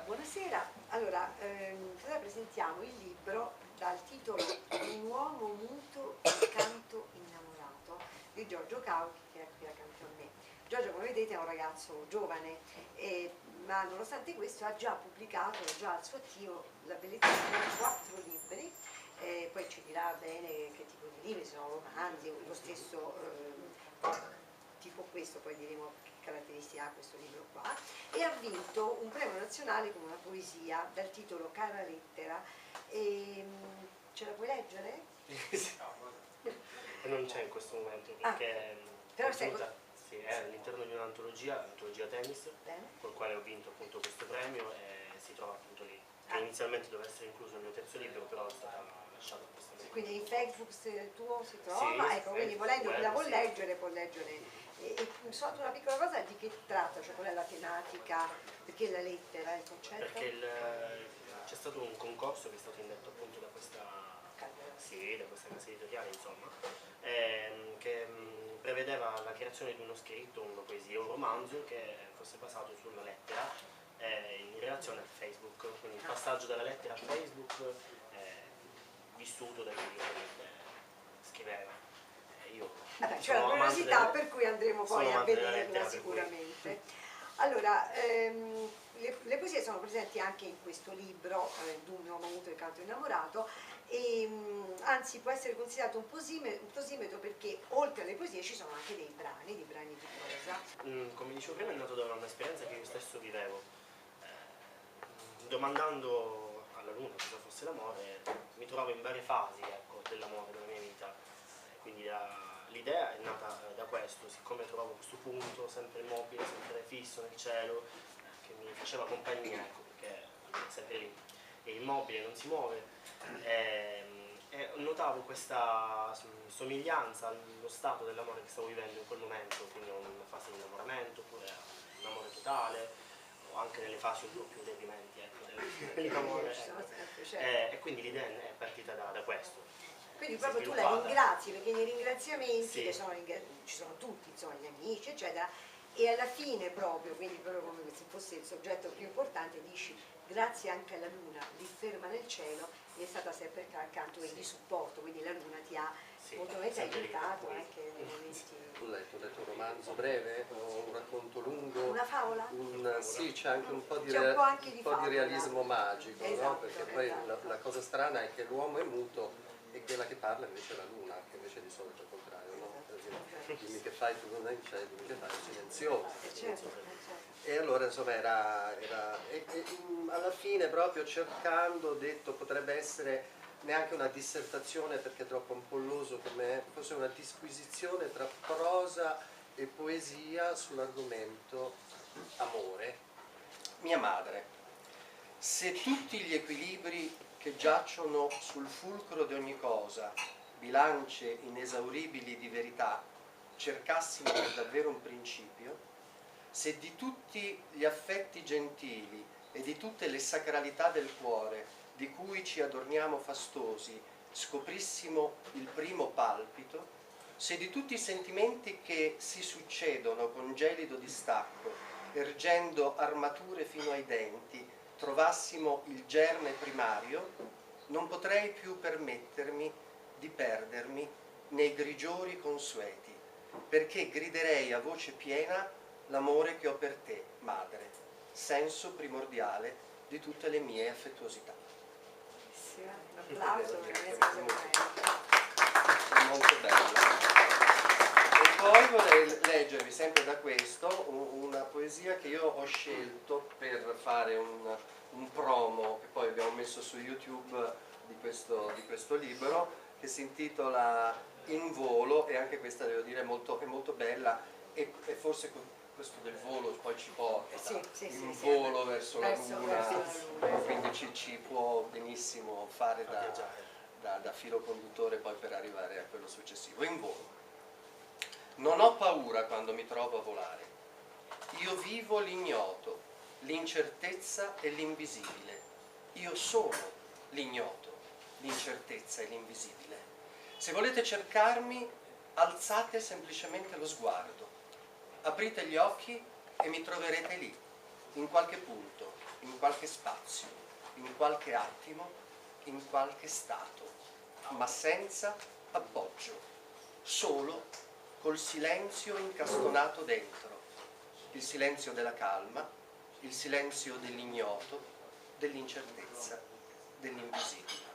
Buonasera. Allora, presentiamo il libro dal titolo Un uomo muto e canto innamorato di Giorgio Cauchi, che è qui accanto a me. Giorgio, come vedete, è un ragazzo giovane, ma nonostante questo ha già pubblicato, già al suo attivo la bellezza di 4 libri. Poi ci dirà bene che tipo di libri, sono romanzi, lo stesso tipo questo, poi diremo che caratteristiche ha questo libro qua, e ha vinto un premio nazionale con una poesia dal titolo Cara lettera. Ce la puoi leggere? Non c'è in questo momento perché sì, è all'interno di un'antologia, l'antologia Tennis, col quale ho vinto appunto questo premio e si trova appunto lì. Che inizialmente doveva essere incluso nel mio terzo libro, però è stata lasciata a questo momento. Quindi in Facebook tuo si trova, sì, ecco, quindi volendo chi la vuol leggere può leggere. E soltanto una piccola cosa, di che tratta, cioè qual è la tematica, perché la lettera, il concetto? Perché c'è stato un concorso che è stato indetto appunto da questa casa editoriale, insomma, che prevedeva la creazione di uno scritto, una poesia, un romanzo che fosse basato sulla lettera in relazione a Facebook, quindi il passaggio dalla lettera a Facebook vissuto da chi scriveva. C'è una curiosità per cui andremo poi a vederla sicuramente. Allora, le poesie sono presenti anche in questo libro, Un uomo muto e canto innamorato, e anzi può essere considerato un posimetro perché oltre alle poesie ci sono anche dei brani di prosa. Come dicevo prima, è nato da un'esperienza che io stesso vivevo. Domandando alla luna cosa fosse l'amore, mi trovavo in varie fasi, ecco, dell'amore della mia vita. Quindi l'idea è nata da questo, siccome trovavo questo punto sempre immobile, sempre fisso nel cielo, che mi faceva compagnia, ecco, perché è sempre lì, è immobile, non si muove, e notavo questa somiglianza allo stato dell'amore che stavo vivendo in quel momento, quindi una fase di innamoramento, oppure un amore totale, o anche nelle fasi un po' più deprimenti, ecco, dell'amore, ecco. E quindi l'idea è partita da questo. Quindi proprio tu la ringrazi, perché nei ringraziamenti, che ci sono tutti, insomma, gli amici, eccetera, e alla fine proprio, quindi proprio come se fosse il soggetto più importante, dici grazie anche alla luna, lì ferma nel cielo, è stata sempre accanto e di supporto, quindi la luna ti ha molto aiutato anche nei momenti. Tu hai letto un romanzo breve o un racconto lungo? Una favola? Sì, c'è anche un po' di, di realismo magico, esatto, no? Perché poi la cosa strana è che l'uomo è muto e quella che parla invece è la luna, che invece di solito è il contrario, no? Dimmi che fai, tu non c'è, dimmi che fai, silenzioso. E allora insomma alla fine proprio cercando, ho detto potrebbe essere neanche una dissertazione perché è troppo ampolloso per me, forse una disquisizione tra prosa e poesia sull'argomento amore. Mia madre, se tutti gli equilibri che giacciono sul fulcro di ogni cosa, bilance inesauribili di verità, cercassimo per davvero un principio, se di tutti gli affetti gentili e di tutte le sacralità del cuore di cui ci adorniamo fastosi scoprissimo il primo palpito, se di tutti i sentimenti che si succedono con gelido distacco, ergendo armature fino ai denti, trovassimo il germe primario, non potrei più permettermi di perdermi nei grigiori consueti, perché griderei a voce piena l'amore che ho per te, madre, senso primordiale di tutte le mie affettuosità. Un applauso, molto bella. E poi vorrei leggervi sempre da questo una poesia che io ho scelto per fare un promo che poi abbiamo messo su YouTube di questo libro, che si intitola In volo, e anche questa devo dire è molto bella, e forse questo del volo poi ci porta in volo verso la luna, quindi ci può benissimo fare da filo conduttore poi per arrivare a quello successivo. In volo. Non ho paura quando mi trovo a volare. Io vivo l'ignoto, l'incertezza e l'invisibile. Io sono l'ignoto, l'incertezza e l'invisibile. Se volete cercarmi, alzate semplicemente lo sguardo. Aprite gli occhi e mi troverete lì, in qualche punto, in qualche spazio, in qualche attimo, in qualche stato, ma senza appoggio, solo col silenzio incastonato dentro, il silenzio della calma, il silenzio dell'ignoto, dell'incertezza, dell'invisibile.